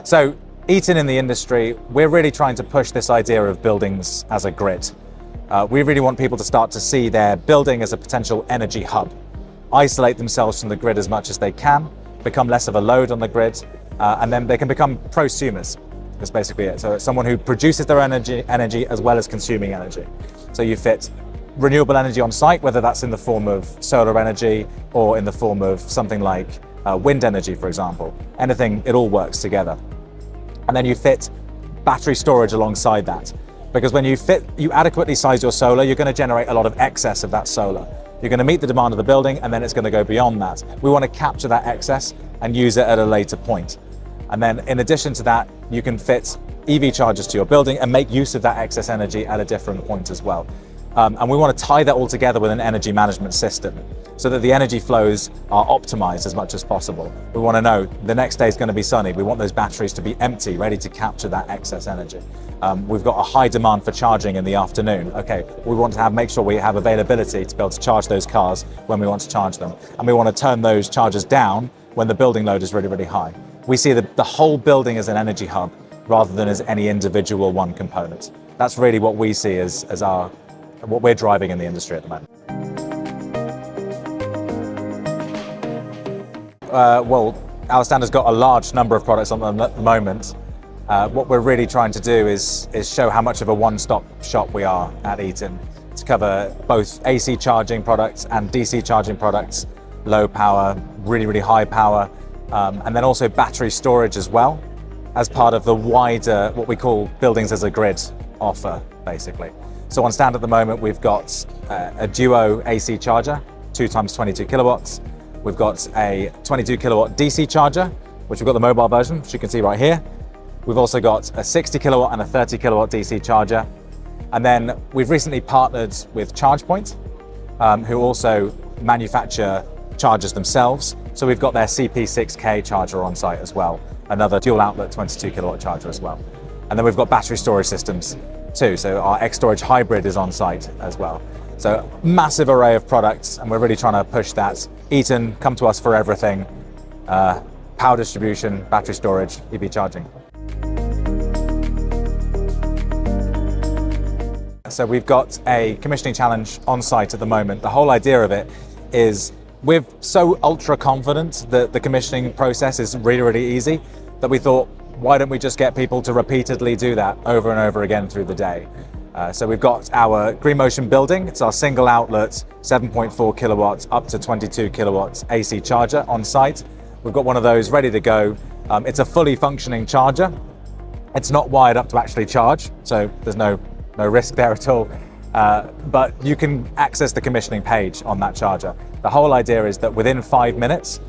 So Eaton in the industry, we're really trying to push this idea of buildings as a grid. We really want people to start to see their building as a potential energy hub, isolate themselves from the grid as much as they can, become less of a load on the grid, and then they can become prosumers. That's basically it. So it's someone who produces their energy as well as consuming energy. So you fit renewable energy on site, whether that's in the form of solar energy or in the form of something like wind energy, for example. Anything, it all works together. And then you fit battery storage alongside that. Because when you adequately size your solar, you're going to generate a lot of excess of that solar. You're going to meet the demand of the building, and then it's going to go beyond that. We want to capture that excess and use it at a later point. And then in addition to that, you can fit EV chargers to your building and make use of that excess energy at a different point as well. And we want to tie that all together with an energy management system so that the energy flows are optimized as much as possible. We want to know the next day is going to be sunny. We want those batteries to be empty, ready to capture that excess energy. We've got a high demand for charging in the afternoon. Okay, we want to make sure we have availability to be able to charge those cars when we want to charge them. And we want to turn those chargers down when the building load is really, really high. We see the whole building as an energy hub rather than as any individual one component. That's really what we see as what we're driving in the industry at the moment. Well, our standard's got a large number of products on them at the moment. What we're really trying to do is show how much of a one-stop shop we are at Eaton to cover both AC charging products and DC charging products, low power, really, really high power, and then also battery storage as well, as part of the wider, what we call buildings as a grid offer, basically. So on stand at the moment, we've got a duo AC charger, 2 times 22 kilowatts. We've got a 22 kilowatt DC charger, which we've got the mobile version, which you can see right here. We've also got a 60 kilowatt and a 30 kilowatt DC charger. And then we've recently partnered with ChargePoint, who also manufacture chargers themselves. So we've got their CP6K charger on site as well, another dual outlet 22 kilowatt charger as well. And then we've got battery storage systems too. So our X-Storage Hybrid is on site as well. So massive array of products, and we're really trying to push that. Eaton, come to us for everything. Power distribution, battery storage, EV charging. So we've got a commissioning challenge on site at the moment. The whole idea of it is we're so ultra confident that the commissioning process is really, really easy that we thought, why don't we just get people to repeatedly do that over and over again through the day? So we've got our Green Motion building. It's our single outlet, 7.4 kilowatts up to 22 kilowatts AC charger on site. We've got one of those ready to go. It's a fully functioning charger. It's not wired up to actually charge, so there's no risk there at all. But you can access the commissioning page on that charger. The whole idea is that within 5 minutes,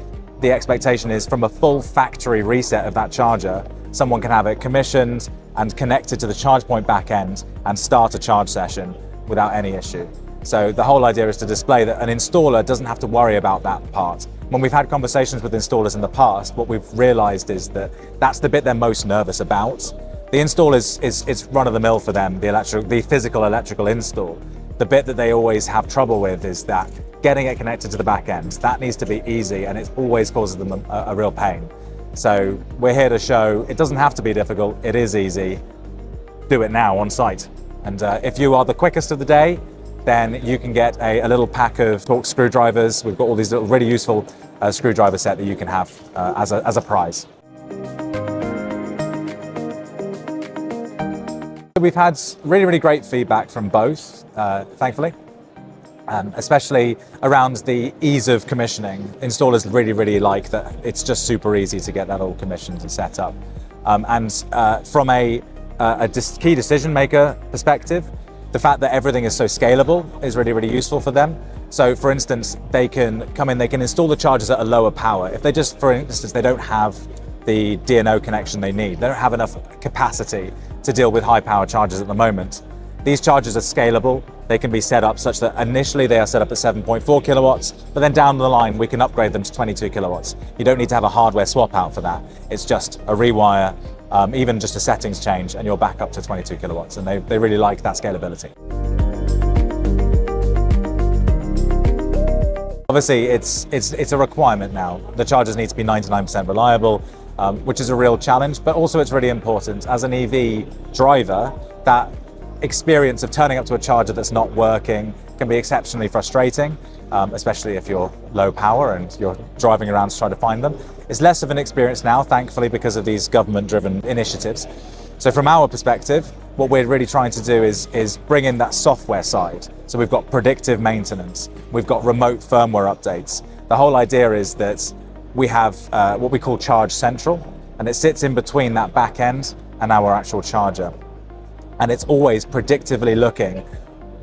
the expectation is from a full factory reset of that charger, someone can have it commissioned and connected to the ChargePoint backend and start a charge session without any issue. So the whole idea is to display that an installer doesn't have to worry about that part. When we've had conversations with installers in the past, what we've realized is that that's the bit they're most nervous about. The install is run-of-the-mill for them, the physical electrical install. The bit that they always have trouble with is that getting it connected to the back end. That needs to be easy, and it always causes them a real pain. So we're here to show it doesn't have to be difficult, it is easy. Do it now on site. And if you are the quickest of the day, then you can get a little pack of Torx screwdrivers. We've got all these little really useful screwdriver set that you can have as a prize. We've had really, really great feedback from both, thankfully, especially around the ease of commissioning. Installers really, really like that it's just super easy to get that all commissioned and set up. From a key decision maker perspective, the fact that everything is so scalable is really, really useful for them. So for instance, they can come in, they can install the chargers at a lower power. If they just, for instance, they don't have the DNO connection they need, they don't have enough capacity to deal with high power chargers at the moment. These chargers are scalable. They can be set up such that initially they are set up at 7.4 kilowatts, but then down the line we can upgrade them to 22 kilowatts. You don't need to have a hardware swap out for that. It's just a rewire, even just a settings change, and you're back up to 22 kilowatts. And they really like that scalability. Obviously, it's a requirement now. The chargers need to be 99% reliable. which is a real challenge, but also it's really important. As an EV driver, that experience of turning up to a charger that's not working can be exceptionally frustrating, especially if you're low power and you're driving around to try to find them. It's less of an experience now, thankfully, because of these government-driven initiatives. So from our perspective, what we're really trying to do is bring in that software side. So we've got predictive maintenance, we've got remote firmware updates. The whole idea is that we have what we call Charge Central, and it sits in between that back end and our actual charger. And it's always predictively looking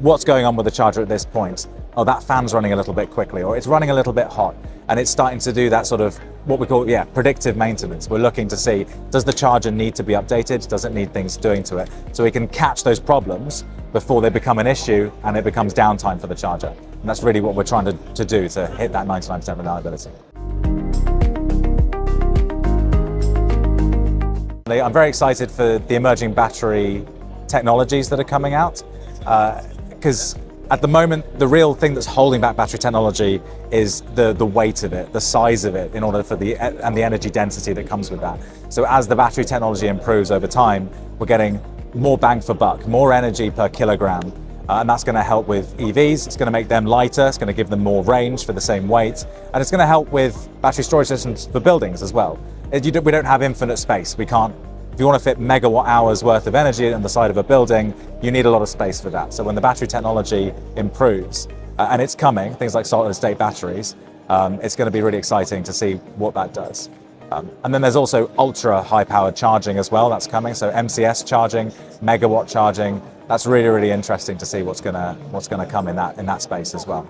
what's going on with the charger at this point. Oh, that fan's running a little bit quickly, or it's running a little bit hot. And it's starting to do that sort of what we call, predictive maintenance. We're looking to see, does the charger need to be updated? Does it need things doing to it? So we can catch those problems before they become an issue and it becomes downtime for the charger. And that's really what we're trying to do to hit that 99% reliability. I'm very excited for the emerging battery technologies that are coming out, because at the moment, the real thing that's holding back battery technology is the weight of it, the size of it, in order for the energy density that comes with that. So as the battery technology improves over time, we're getting more bang for buck, more energy per kilogram, and that's going to help with EVs. It's going to make them lighter, it's going to give them more range for the same weight, and it's going to help with battery storage systems for buildings as well. We don't have infinite space. We can't. If you want to fit megawatt hours worth of energy on the side of a building, you need a lot of space for that. So when the battery technology improves, and it's coming, things like solid-state batteries, it's going to be really exciting to see what that does. And then there's also ultra high-powered charging as well that's coming. So MCS charging, megawatt charging. That's really, really interesting to see what's going to come in that space as well.